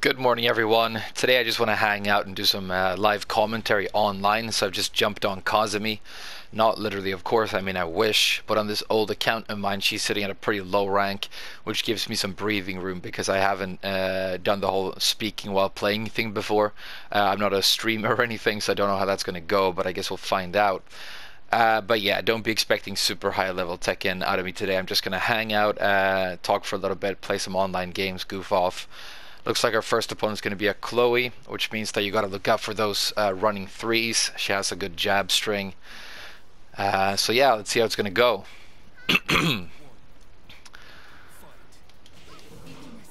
Good morning, everyone. Today I just want to hang out and do some live commentary online, so I've just jumped on Kazumi. Not literally, of course, I mean I wish, but on this old account of mine, she's sitting at a pretty low rank, which gives me some breathing room because I haven't done the whole speaking while playing thing before. I'm not a streamer or anything, so I don't know how that's going to go, but I guess we'll find out. But yeah, don't be expecting super high level Tekken out of me today. I'm just going to hang out, talk for a little bit, play some online games, goof off. Looks like our first opponent is going to be a Chloe, which means that you got to look out for those running threes. She has a good jab string. So yeah, let's see how it's going to go.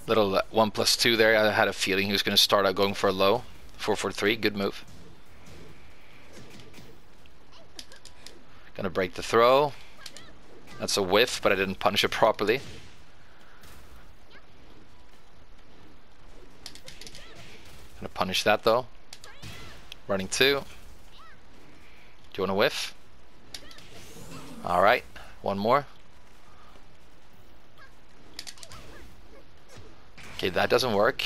Little 1+2 there. I had a feeling he was going to start out going for a low. 4-4-3, good move. Gonna break the throw. That's a whiff, but I didn't punish it properly. Gonna punish that though. Running two. Do you want to whiff? Alright, one more. Okay, that doesn't work.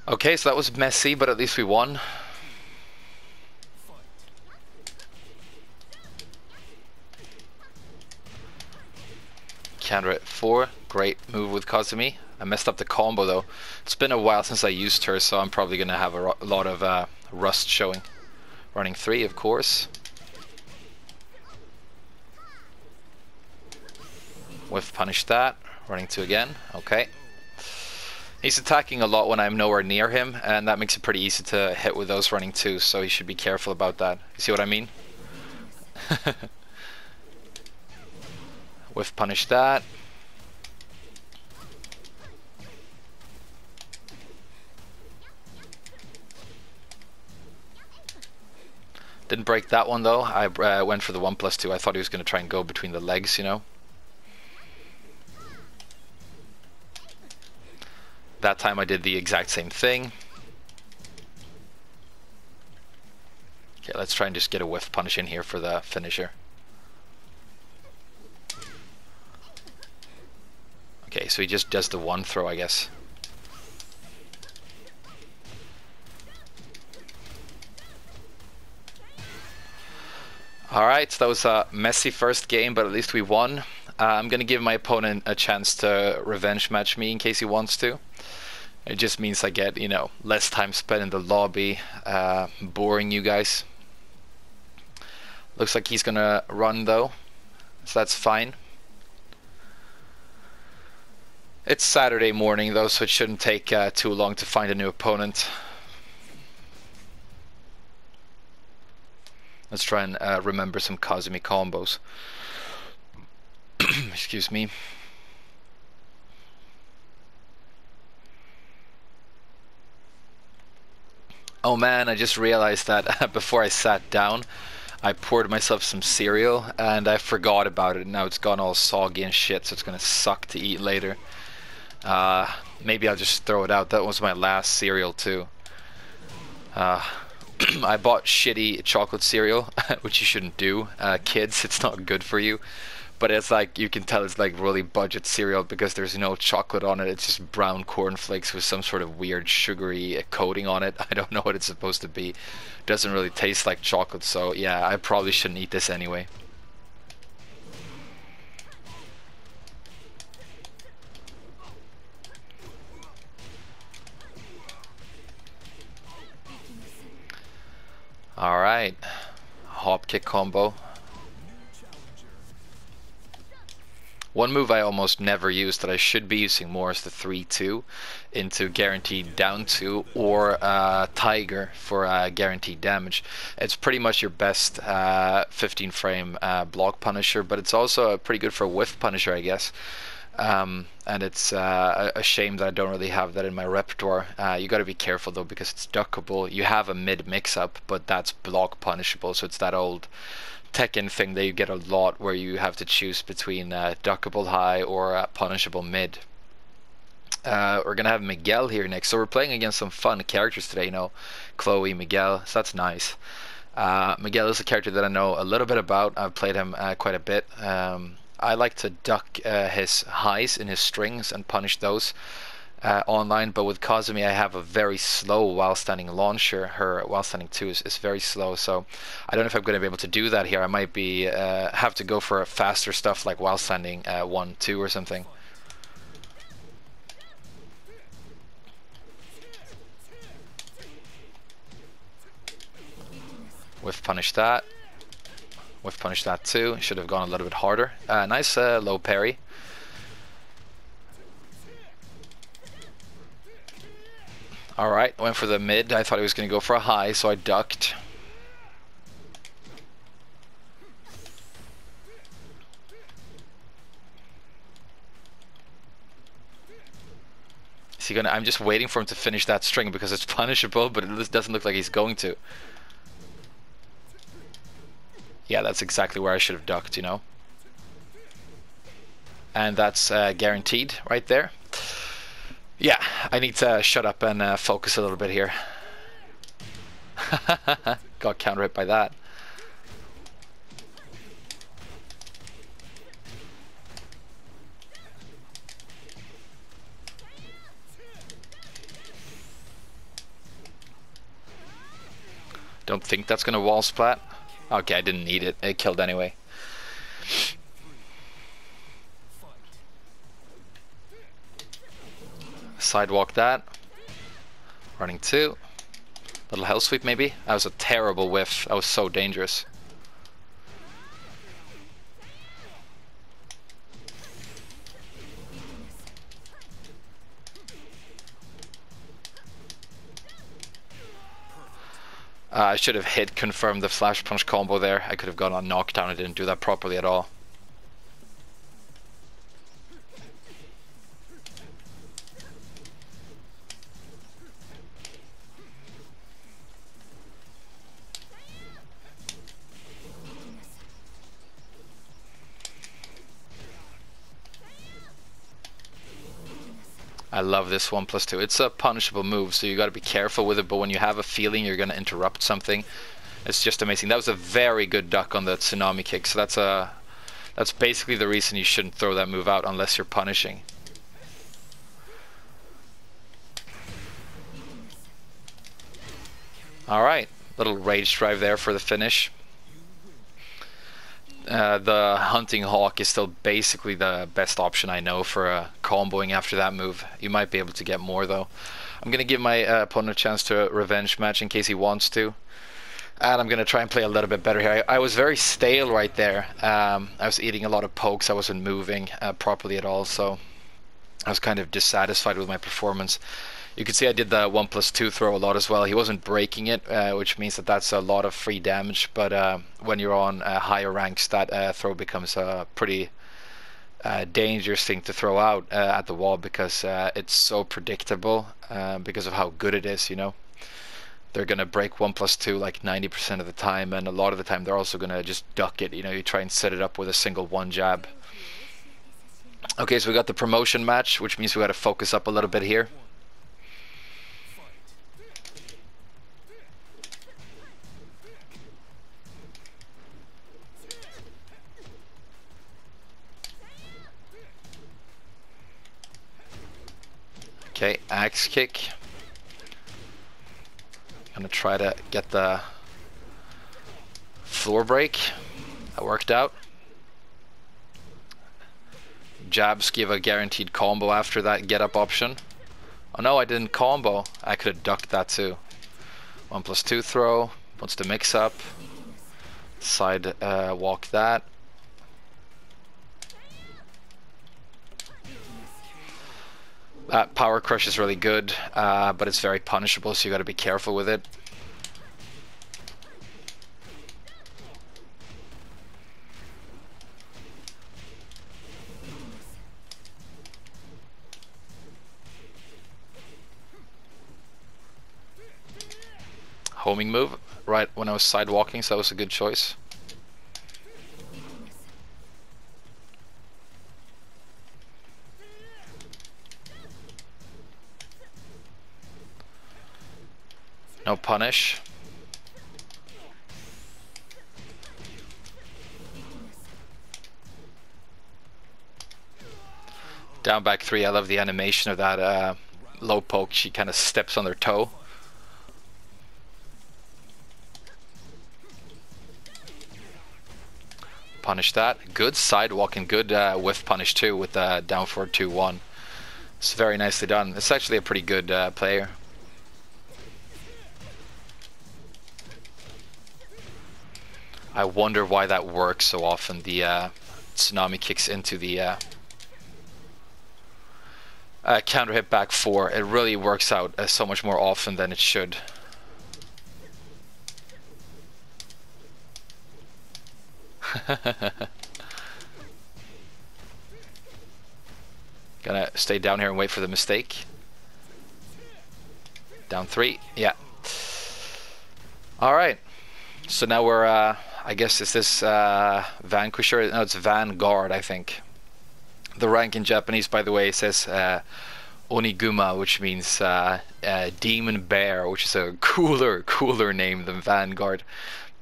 Okay, so that was messy, but at least we won. Counter at 4. Great move with Kazumi. I messed up the combo though. It's been a while since I used her, so I'm probably going to have a lot of rust showing. Running 3, of course. Whiff punish that. Running 2 again. Okay. He's attacking a lot when I'm nowhere near him, and that makes it pretty easy to hit with those running 2s, so he should be careful about that. You see what I mean? Whiff punish that. Didn't break that one though. I went for the 1+2. I thought he was going to try and go between the legs, you know. That time I did the exact same thing. Okay, let's try and just get a whiff punish in here for the finisher. Okay, so he just does the one throw, I guess. Alright, so that was a messy first game, but at least we won. I'm going to give my opponent a chance to revenge match me in case he wants to. It just means I get, you know, less time spent in the lobby, boring you guys. Looks like he's going to run though, so that's fine. It's Saturday morning though, so it shouldn't take too long to find a new opponent. Let's try and remember some Kazumi combos. Excuse me. Oh man, I just realized that before I sat down, I poured myself some cereal and I forgot about it. Now it's gone all soggy and shit, so it's gonna suck to eat later. Maybe I'll just throw it out. That was my last cereal too. I bought shitty chocolate cereal, which you shouldn't do. Kids, it's not good for you. But it's like, you can tell it's like really budget cereal because there's no chocolate on it. It's just brown cornflakes with some sort of weird sugary coating on it. I don't know what it's supposed to be. Doesn't really taste like chocolate, so yeah, I probably shouldn't eat this anyway. Alright, hop kick combo. One move I almost never use that I should be using more is the 3-2 into guaranteed down 2 or Tiger for guaranteed damage. It's pretty much your best 15 frame block punisher, but it's also pretty good for a whiff punisher, I guess. And it's a shame that I don't really have that in my repertoire. You got to be careful though because it's duckable. You have a mid mix-up, but that's block punishable, so it's that old Tekken thing that you get a lot where you have to choose between duckable high or punishable mid. We're gonna have Miguel here next, so we're playing against some fun characters today, you know, Chloe, Miguel, so that's nice. Miguel is a character that I know a little bit about. I've played him quite a bit. I like to duck his highs in his strings and punish those online, but with Kazumi I have a very slow while standing launcher. Her while standing 2 is very slow, so I don't know if I'm going to be able to do that here. I might be have to go for faster stuff like while standing 1, 2 or something. Whiff punish that. Whiff punish that too. Should have gone a little bit harder. Nice low parry. Alright, went for the mid. I thought he was going to go for a high, so I ducked. Is he gonna? I'm just waiting for him to finish that string because it's punishable, but it doesn't look like he's going to. Yeah, that's exactly where I should have ducked, you know. And that's guaranteed right there. Yeah, I need to shut up and focus a little bit here. Got counter hit by that. Don't think that's gonna wall splat. Okay, I didn't need it. It killed anyway. Sidewalk that. Running 2. Little hell sweep maybe. That was a terrible whiff. That was so dangerous. I should have hit confirmed the flash punch combo there. I could have gone on knockdown. I didn't do that properly at all. I love this 1+2. It's a punishable move, so you got to be careful with it, but when you have a feeling you're going to interrupt something, it's just amazing. That was a very good duck on the tsunami kick, so that's basically the reason you shouldn't throw that move out unless you're punishing. Alright, little rage drive there for the finish. The Hunting Hawk is still basically the best option I know for comboing after that move. You might be able to get more though. I'm going to give my opponent a chance to revenge match in case he wants to. And I'm going to try and play a little bit better here. I was very stale right there. I was eating a lot of pokes. I wasn't moving properly at all, so I was kind of dissatisfied with my performance. You can see I did the 1+2 throw a lot as well. He wasn't breaking it, which means that that's a lot of free damage, but when you're on higher ranks, that throw becomes a pretty dangerous thing to throw out at the wall because it's so predictable because of how good it is, you know. They're going to break 1+2 like 90% of the time, and a lot of the time they're also going to just duck it, you know. You try and set it up with a single one jab. Okay, so we got the promotion match, which means we got to focus up a little bit here. Okay, axe kick. Gonna try to get the floor break. That worked out. Jabs give a guaranteed combo after that get up option. Oh no, I didn't combo. I could have ducked that too. 1+2 throw. Wants to mix up. Side walk that. That power crush is really good, but it's very punishable, so you got to be careful with it. Homing move right when I was side walking, so that was a good choice. No punish. Down back 3, I love the animation of that low poke. She kind of steps on their toe. Punish that. Good sidewalk and good whiff punish too with down forward 2-1. It's very nicely done. It's actually a pretty good player. I wonder why that works so often. The tsunami kicks into the counter hit back 4. It really works out so much more often than it should. Gonna stay down here and wait for the mistake. Down 3, yeah. Alright, so now we're, I guess, is this Vanquisher? No, it's Vanguard, I think. The rank in Japanese, by the way, says Oniguma, which means Demon Bear, which is a cooler name than Vanguard.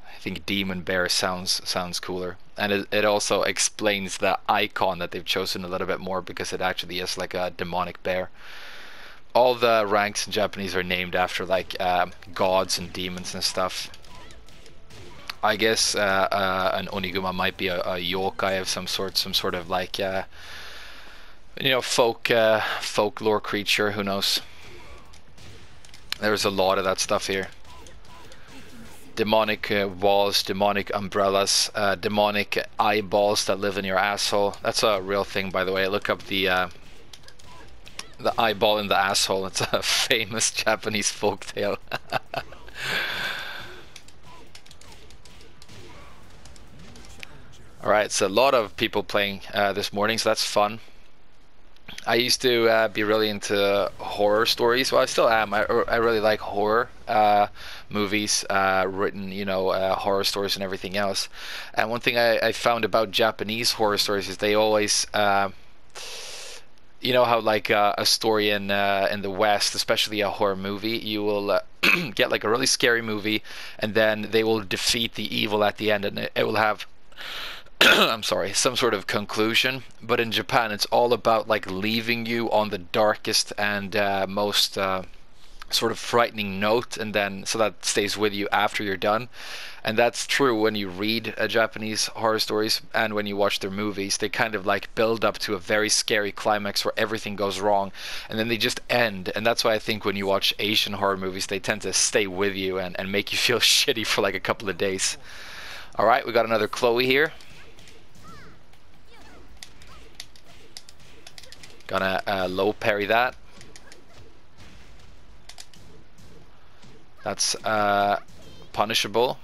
I think Demon Bear sounds cooler, and it also explains the icon that they've chosen a little bit more, because it actually is like a demonic bear. All the ranks in Japanese are named after like gods and demons and stuff. I guess an Oniguma might be a yokai of some sort of like you know, folklore creature. Who knows? There's a lot of that stuff here. Demonic walls, demonic umbrellas, demonic eyeballs that live in your asshole. That's a real thing, by the way. Look up the eyeball in the asshole. It's a famous Japanese folktale. Alright, so a lot of people playing this morning, so that's fun. I used to be really into horror stories. Well, I still am. I really like horror movies, written, you know, horror stories and everything else. And one thing I found about Japanese horror stories is they always, you know how like a story in the West, especially a horror movie, you will get like a really scary movie, and then they will defeat the evil at the end, and it will have I'm sorry, some sort of conclusion. But in Japan, it's all about like leaving you on the darkest and most sort of frightening note, and then so that stays with you after you're done. And that's true when you read Japanese horror stories and when you watch their movies. They kind of like build up to a very scary climax where everything goes wrong, and then they just end. And that's why I think when you watch Asian horror movies, they tend to stay with you and make you feel shitty for like a couple of days. Alright, we got another Chloe here. Gonna low parry that. That's punishable.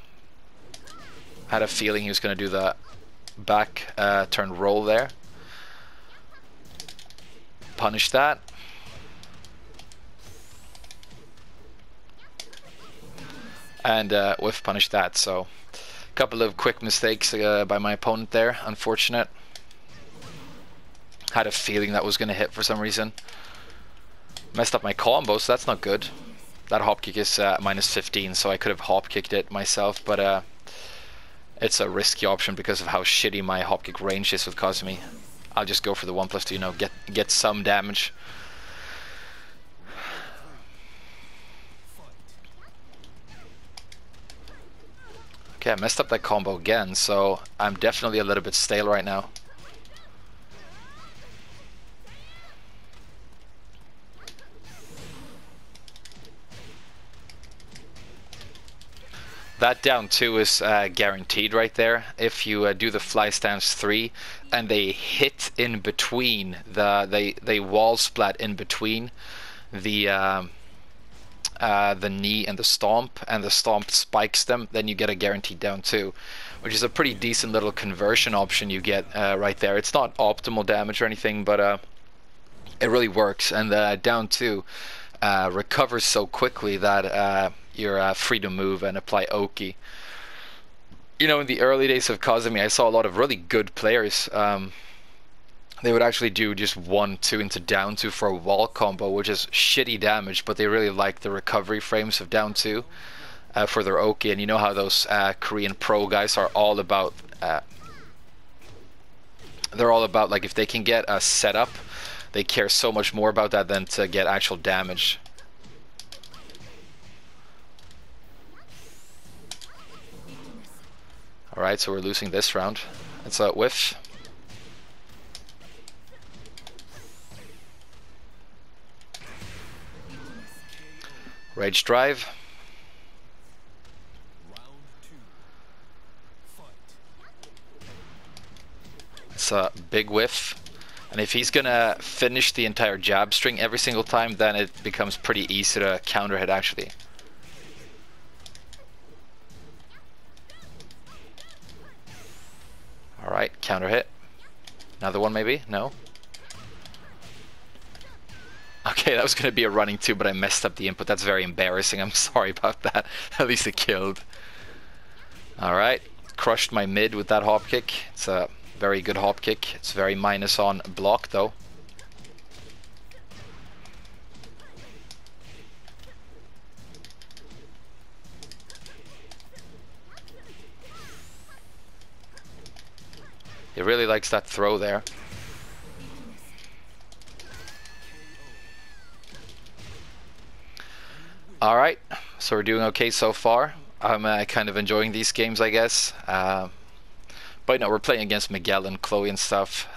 Had a feeling he was gonna do the back turn roll there. Punish that. And whiff punish that. So a couple of quick mistakes by my opponent there. Unfortunate. Had a feeling that was going to hit for some reason. Messed up my combo, so that's not good. That hop kick is minus 15, so I could have hop kicked it myself, but it's a risky option because of how shitty my hop kick range is with Kazumi. I'll just go for the 1+2, you know, get some damage. Okay, I messed up that combo again, so I'm definitely a little bit stale right now. That down 2 is guaranteed right there. If you do the fly stance 3 and they hit in between, they wall splat in between the knee and the stomp spikes them, then you get a guaranteed down 2, which is a pretty decent little conversion option you get right there. It's not optimal damage or anything, but it really works. And the down 2 recovers so quickly that you're free to move and apply Oki. You know, in the early days of Kazumi, I saw a lot of really good players. They would actually do just 1-2 into down 2 for a wall combo, which is shitty damage, but they really like the recovery frames of down 2 for their Oki. And you know how those Korean pro guys are all about. They're all about like if they can get a setup, they care so much more about that than to get actual damage. Alright, so we're losing this round. It's a whiff. Rage drive. It's a big whiff. And if he's gonna finish the entire jab string every single time, then it becomes pretty easy to counter hit actually. Alright, counter hit. Another one maybe? No? Okay, that was going to be a running too, but I messed up the input. That's very embarrassing. I'm sorry about that. At least it killed. Alright, crushed my mid with that hop kick. It's a very good hop kick. It's very minus on block though. He really likes that throw there. Alright, so we're doing okay so far. I'm kind of enjoying these games, I guess. But no, we're playing against Miguel and Chloe and stuff.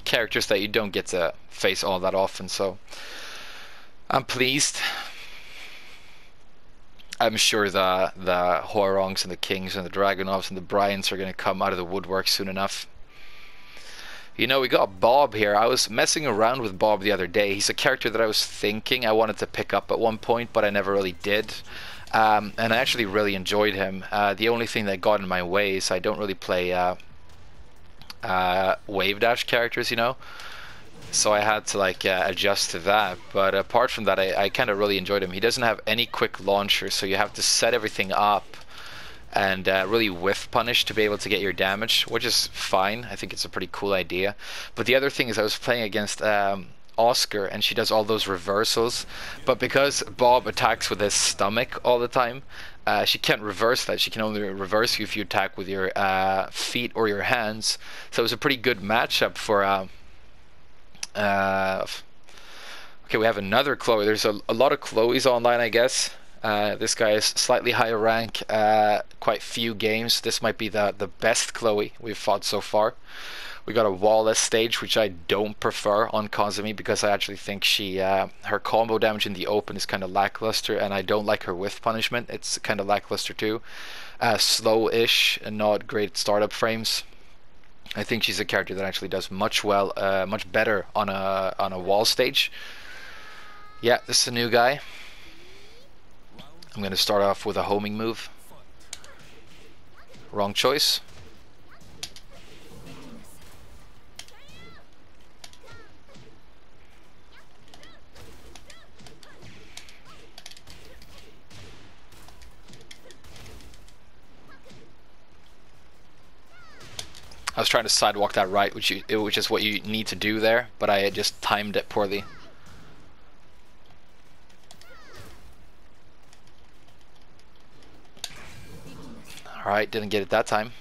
Characters that you don't get to face all that often, so I'm pleased. I'm sure the Horongs and the Kings and the Dragunovs and the Bryans are going to come out of the woodwork soon enough. You know, we got Bob here. I was messing around with Bob the other day. He's a character that I was thinking I wanted to pick up at one point, but I never really did. And I actually really enjoyed him. The only thing that got in my way is I don't really play wave dash characters, you know? So I had to like adjust to that. But apart from that, I kind of really enjoyed him. He doesn't have any quick launcher, so you have to set everything up and really whiff punish to be able to get your damage, which is fine. I think it's a pretty cool idea. But the other thing is I was playing against Oscar, and she does all those reversals, but because Bob attacks with his stomach all the time, she can't reverse that. She can only reverse you if you attack with your feet or your hands. So it was a pretty good matchup for okay, we have another Chloe. There's a lot of Chloes online, I guess. This guy is slightly higher rank, quite few games. This might be the best Chloe we've fought so far. We got a wallless stage, which I don't prefer on Kazumi because I actually think she her combo damage in the open is kind of lackluster, and I don't like her whiff punishment. It's kind of lackluster too. Slow-ish and not great startup frames. I think she's a character that actually does much better on a wall stage. Yeah, this is a new guy. I'm going to start off with a homing move. Wrong choice. I was trying to sidewalk that right, which is what you need to do there, but I had just timed it poorly. Alright, didn't get it that time.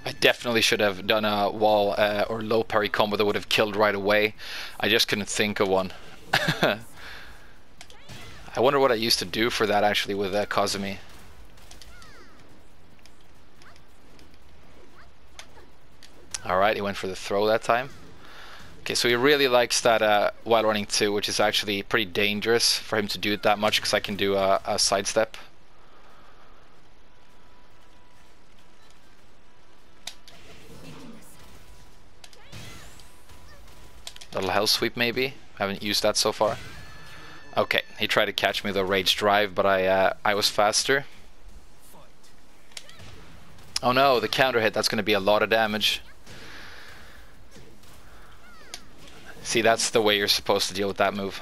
I definitely should have done a wall or low parry combo that would have killed right away. I just couldn't think of one. I wonder what I used to do for that actually with Kazumi. Alright, he went for the throw that time. Okay, so he really likes that while running 2, which is actually pretty dangerous for him to do it that much because I can do a sidestep. Little hell sweep maybe. Haven't used that so far. Okay, he tried to catch me with a rage drive, but I was faster. Oh no, the counter hit. That's going to be a lot of damage. See, that's the way you're supposed to deal with that move.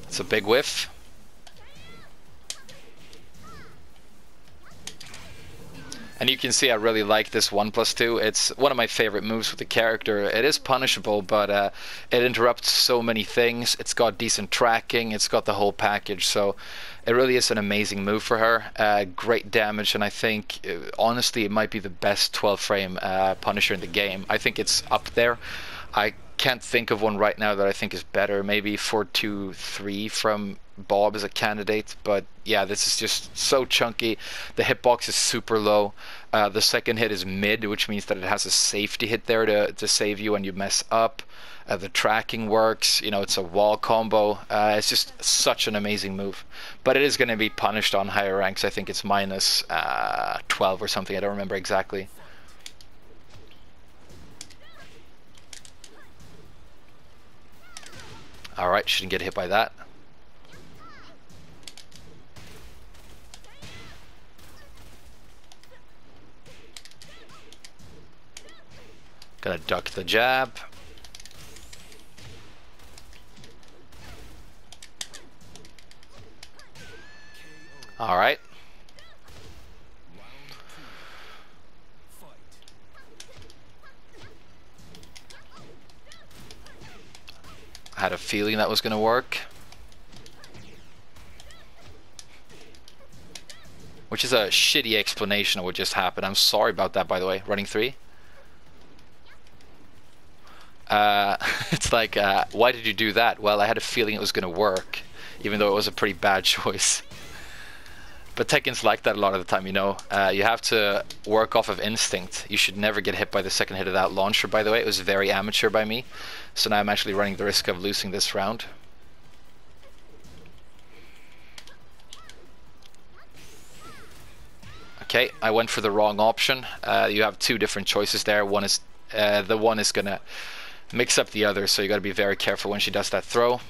It's a big whiff. And you can see I really like this 1+2. It's one of my favorite moves with the character. It is punishable, but it interrupts so many things. It's got decent tracking. It's got the whole package. So it really is an amazing move for her. Great damage, and I think, honestly, it might be the best 12-frame Punisher in the game. I think it's up there. I can't think of one right now that I think is better. Maybe 4-2-3 from Bob as a candidate, but yeah, this is just so chunky. The hitbox is super low. The second hit is mid, which means that it has a safety hit there to save you when you mess up. The tracking works, you know, it's a wall combo. It's just such an amazing move. But it is going to be punished on higher ranks. I think it's minus 12 or something. I don't remember exactly. Alright, shouldn't get hit by that. Gotta duck the jab. Alright. I had a feeling that was gonna work. Which is a shitty explanation of what just happened. I'm sorry about that, by the way. Running 3. It's like, why did you do that? Well, I had a feeling it was going to work, even though it was a pretty bad choice. But Tekken's like that a lot of the time, you know. You have to work off of instinct. You should never get hit by the second hit of that launcher, by the way. It was very amateur by me. So now I'm actually running the risk of losing this round. Okay, I went for the wrong option. You have two different choices there. One is the one is going to mix up the other, so you got to be very careful when she does that throw.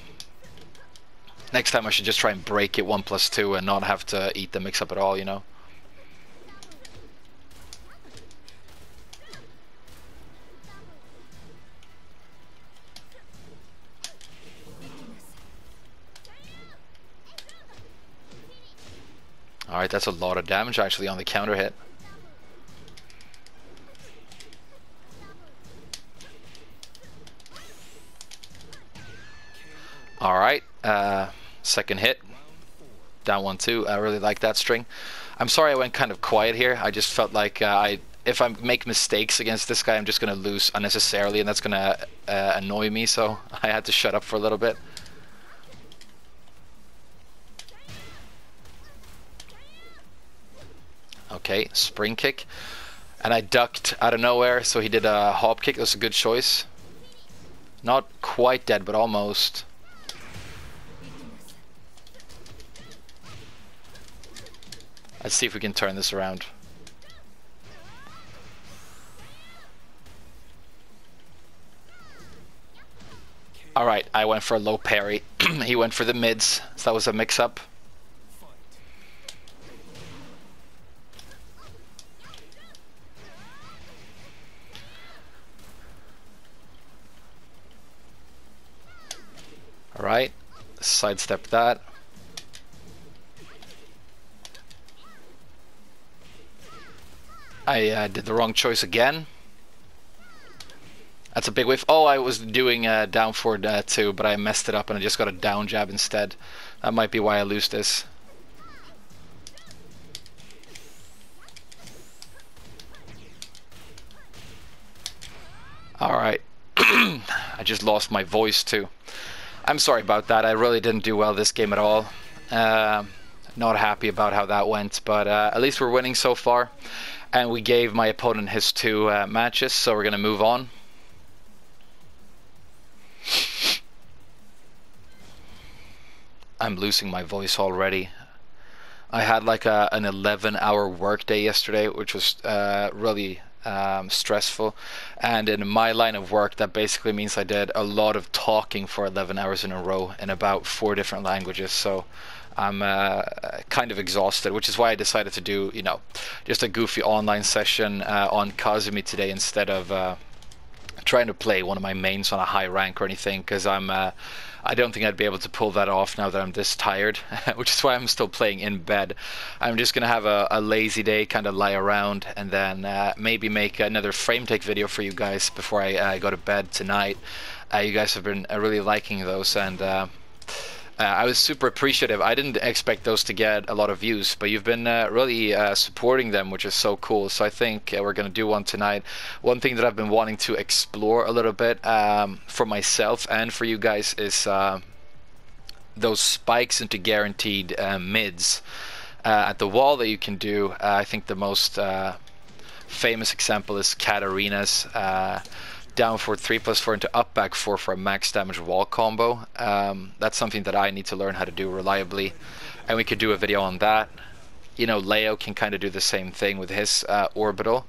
Next time I should just try and break it 1+2 and not have to eat the mix up at all, you know. Alright, that's a lot of damage actually on the counter hit. Alright, second hit, down 1-2. I really like that string. I'm sorry I went kind of quiet here. I just felt like if I make mistakes against this guy, I'm just going to lose unnecessarily, and that's going to annoy me, so I had to shut up for a little bit. Okay, spring kick. And I ducked out of nowhere, so he did a hop kick. That was a good choice. Not quite dead, but almost. Let's see if we can turn this around. Alright, I went for a low parry. He went for the mids, so that was a mix-up. Alright, sidestep that. I did the wrong choice again. That's a big whiff. Oh, I was doing down forward too, but I messed it up and I just got a down jab instead. That might be why I lose this. Alright. I just lost my voice too. I'm sorry about that. I really didn't do well this game at all. Not happy about how that went, but at least we're winning so far. And we gave my opponent his 2 matches, so we're going to move on. I'm losing my voice already. I had like an 11-hour workday yesterday, which was really stressful, and in my line of work that basically means I did a lot of talking for 11 hours in a row in about 4 different languages, so I'm kind of exhausted, which is why I decided to do, you know, just a goofy online session on Kazumi today instead of trying to play one of my mains on a high rank or anything, because I don't think I'd be able to pull that off now that I'm this tired, which is why I'm still playing in bed. I'm just gonna have a lazy day, kind of lie around, and then maybe make another frame take video for you guys before I go to bed tonight. You guys have been really liking those, and I was super appreciative. I didn't expect those to get a lot of views, but you've been really supporting them, which is so cool. So I think we're going to do one tonight. One thing that I've been wanting to explore a little bit for myself and for you guys is those spikes into guaranteed mids at the wall that you can do. I think the most famous example is Katarina's down forward 3+4 into up back 4 for a max damage wall combo. That's something that I need to learn how to do reliably, and we could do a video on that. You know, Leo can kind of do the same thing with his orbital.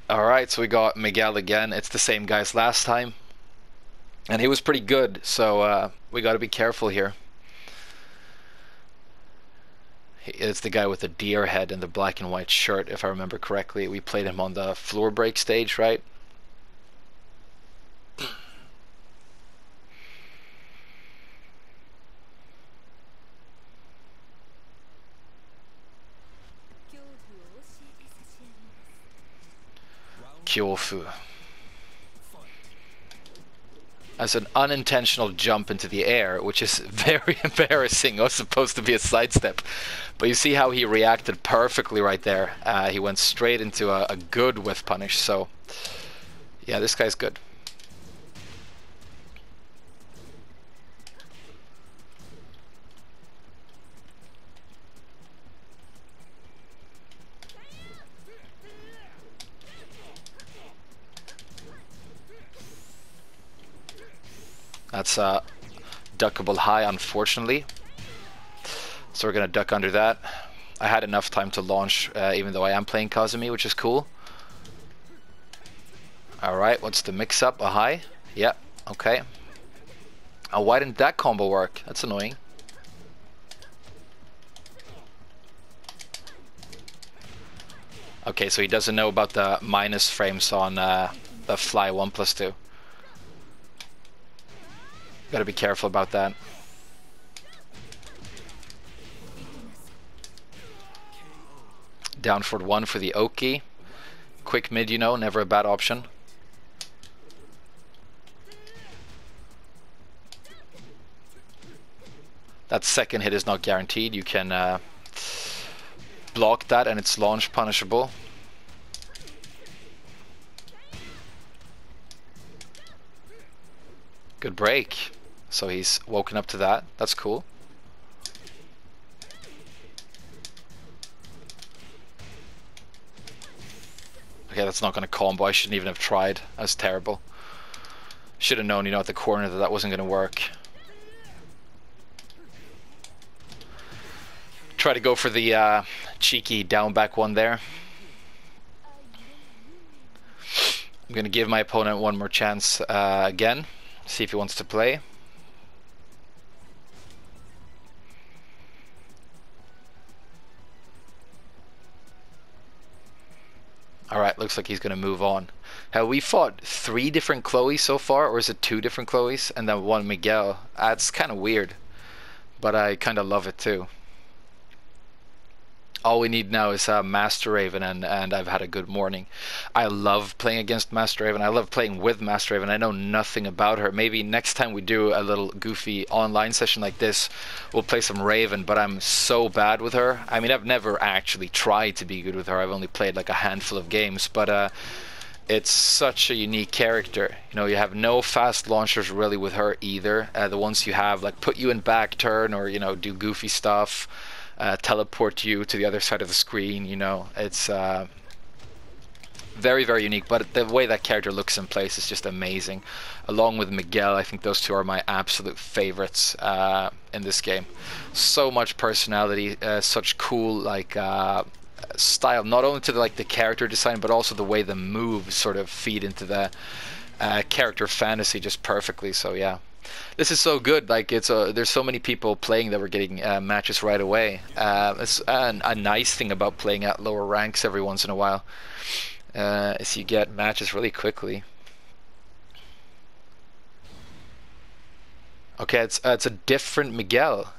Alright, so we got Miguel again. It's the same guy as last time, and he was pretty good, so we got to be careful here. It's the guy with the deer head and the black and white shirt, if I remember correctly. We played him on the floor break stage, right? Kyofu. As an unintentional jump into the air, which is very embarrassing. It was supposed to be a sidestep, but you see how he reacted perfectly right there. He went straight into a good whiff punish, so yeah, this guy's good. That's a duckable high, unfortunately. So we're going to duck under that. I had enough time to launch, even though I am playing Kazumi, which is cool. Alright, what's the mix-up? A high? Yeah, okay. Oh, why didn't that combo work? That's annoying. Okay, so he doesn't know about the minus frames on the fly 1+2. Gotta be careful about that. Down forward 1 for the Oki. Quick mid, you know, never a bad option. That second hit is not guaranteed. You can block that and it's launch punishable. Good break. So he's woken up to that. That's cool. Okay, that's not going to combo. I shouldn't even have tried. That's terrible. Should have known, you know, at the corner that that wasn't going to work. Try to go for the cheeky down back one there. I'm going to give my opponent one more chance again. See if he wants to play. Alright, looks like he's going to move on. Have we fought 3 different Chloes so far, or is it 2 different Chloes and then 1 Miguel? That's kind of weird, but I kind of love it too. All we need now is Master Raven, and I've had a good morning. I love playing against Master Raven. I love playing with Master Raven. I know nothing about her. Maybe next time we do a little goofy online session like this, we'll play some Raven, but I'm so bad with her. I mean, I've never actually tried to be good with her. I've only played like a handful of games, but it's such a unique character. You know, you have no fast launchers really with her either. The ones you have like put you in back turn, or, you know, do goofy stuff. Teleport you to the other side of the screen, you know. It's very, very unique, but the way that character looks and plays is just amazing. Along with Miguel, I think those two are my absolute favorites in this game. So much personality, such cool like style, not only to the character design, but also the way the moves sort of feed into the character fantasy just perfectly. So yeah, This is so good. Like there's so many people playing that we're getting matches right away. It's a nice thing about playing at lower ranks every once in a while. Is you get matches really quickly. Okay, it's a different Miguel.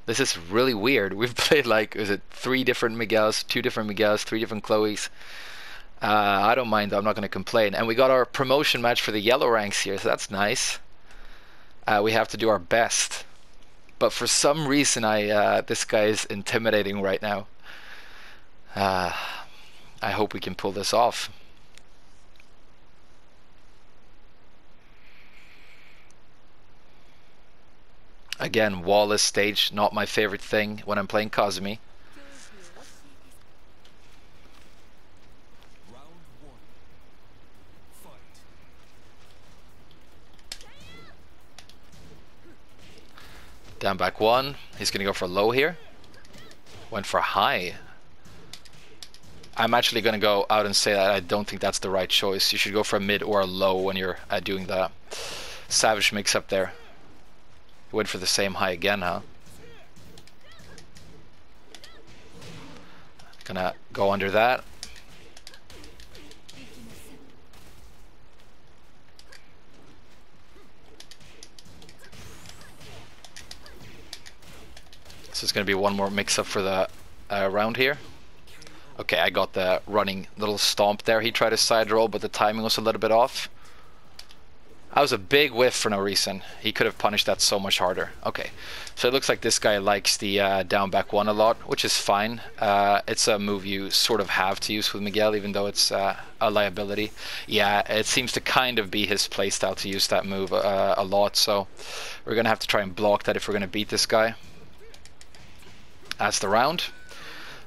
This is really weird. We've played like, is it 3 different Miguels, 2 different Miguels, 3 different Chloes. I don't mind. I'm not going to complain. And we got our promotion match for the yellow ranks here, so that's nice. We have to do our best. But for some reason, this guy is intimidating right now. I hope we can pull this off. Again, wall-less stage, not my favorite thing when I'm playing Kazumi. Down back 1. He's going to go for low here. Went for high. I'm actually going to go out and say that I don't think that's the right choice. You should go for a mid or a low when you're doing the savage mix up there. Went for the same high again, huh? Gonna go under that. This is gonna be one more mix up for the round here. Okay, I got the running little stomp there. He tried a side roll, but the timing was a little bit off. That was a big whiff for no reason. He could have punished that so much harder. Okay, so it looks like this guy likes the down back 1 a lot, which is fine. It's a move you sort of have to use with Miguel, even though it's a liability. Yeah, it seems to kind of be his playstyle to use that move a lot, so we're going to have to try and block that if we're going to beat this guy. That's the round.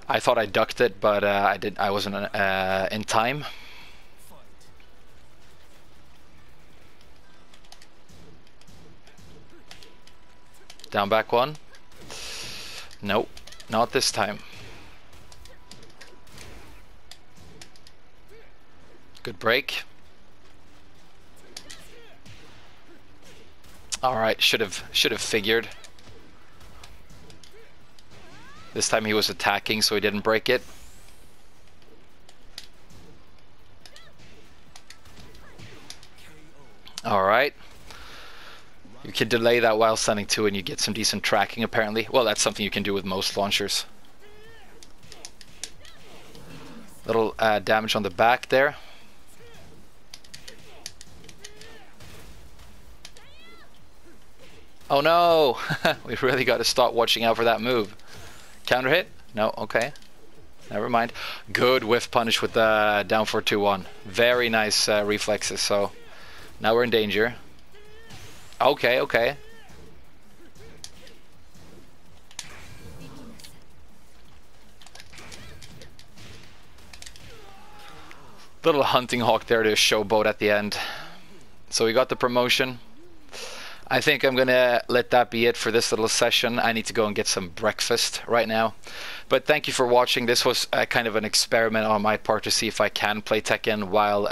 I thought I ducked it, but I wasn't in time. Down back 1. Nope, not this time. Good break. All right, should have figured. This time he was attacking, so he didn't break it. All right. You can delay that while stunning too, and you get some decent tracking apparently. Well, that's something you can do with most launchers. Little damage on the back there. Oh no! We really got to start watching out for that move. Counter hit? No, okay. Never mind. Good whiff punish with the down 4-2-1. Very nice reflexes, so now we're in danger. Okay, okay. Little hunting hawk there to showboat at the end. So we got the promotion. I think I'm gonna let that be it for this little session. I need to go and get some breakfast right now. But thank you for watching. This was kind of an experiment on my part to see if I can play Tekken while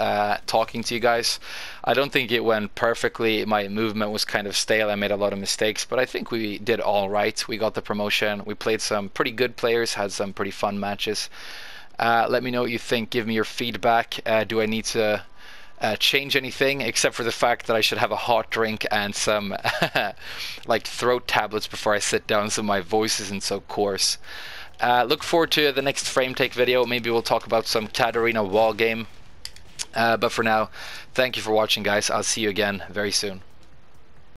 talking to you guys. I don't think it went perfectly. My movement was kind of stale. I made a lot of mistakes, but I think we did all right. We got the promotion. We played some pretty good players, had some pretty fun matches. Let me know what you think. Give me your feedback. Do I need to change anything except for the fact that I should have a hot drink and some like throat tablets before I sit down so my voice isn't so coarse. Look forward to the next frame take video. Maybe we'll talk about some Katarina wall game. But for now, thank you for watching, guys. I'll see you again very soon.